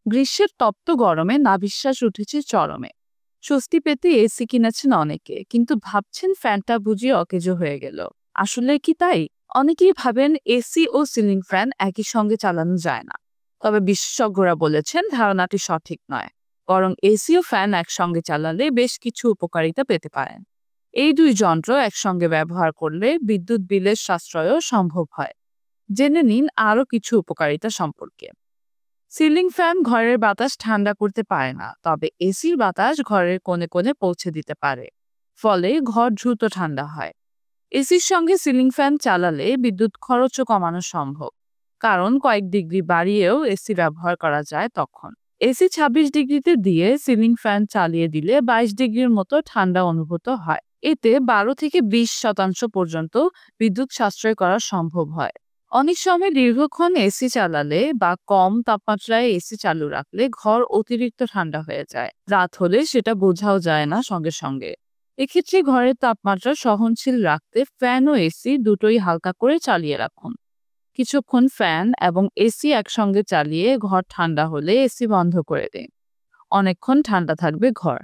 গ্রীষ্মের তপ্ত গরমে নাভিশ্বাস উঠেছে চরমে। স্বস্তি পেতে এসি কিনেছেন অনেকে, কিন্তু ভাবছেন ফ্যানটা বুঝি অকেজো হয়ে গেল। আসলে কি তাই? অনেকেই ভাবেন এসি ও সিলিং ফ্যান একই সঙ্গে চালানো যায় না। তবে বিশেষজ্ঞরা বলেছেন ধারণাটি সঠিক নয়। বরং এসি ও ফ্যান একসঙ্গে চালালে বেশ কিছু উপকারিতা পেতে পারেন। এই দুই যন্ত্র একসঙ্গে ব্যবহার করলে বিদ্যুৎ বিলের সাশ্রয়ও সম্ভব হয়। জেনে নিন আরও কিছু উপকারিতা সম্পর্কে। সিলিং ফ্যান ঘরের বাতাস ঠান্ডা করতে পারে না, তবে এসির বাতাস ঘরের কোণে কোণে পৌঁছে দিতে পারে। ফলে ঘর দ্রুত ঠান্ডা হয়। এসির সঙ্গে সিলিং ফ্যান চালালে বিদ্যুৎ খরচও কমানো সম্ভব, কারণ কয়েক ডিগ্রি বাড়িয়েও এসি ব্যবহার করা যায় তখন। এসি 26 ডিগ্রিতে দিয়ে সিলিং ফ্যান চালিয়ে দিলে 22 ডিগ্রির মতো ঠান্ডা অনুভূত হয়। এতে 12 থেকে 20% পর্যন্ত বিদ্যুৎ সাশ্রয় করা সম্ভব হয়। অনেক সময় দীর্ঘক্ষণ এসি চালালে বা কম তাপমাত্রায় এসি চালু রাখলে ঘর অতিরিক্ত ঠান্ডা হয়ে যায়। রাত হলে সেটা বোঝাও যায় না সঙ্গে সঙ্গে। এক্ষেত্রে ঘরের তাপমাত্রা সহনশীল রাখতে ফ্যান ও এসি দুটোই হালকা করে চালিয়ে রাখুন। কিছুক্ষণ ফ্যান এবং এসি একসঙ্গে চালিয়ে ঘর ঠান্ডা হলে এসি বন্ধ করে দিন। অনেকক্ষণ ঠান্ডা থাকবে ঘর।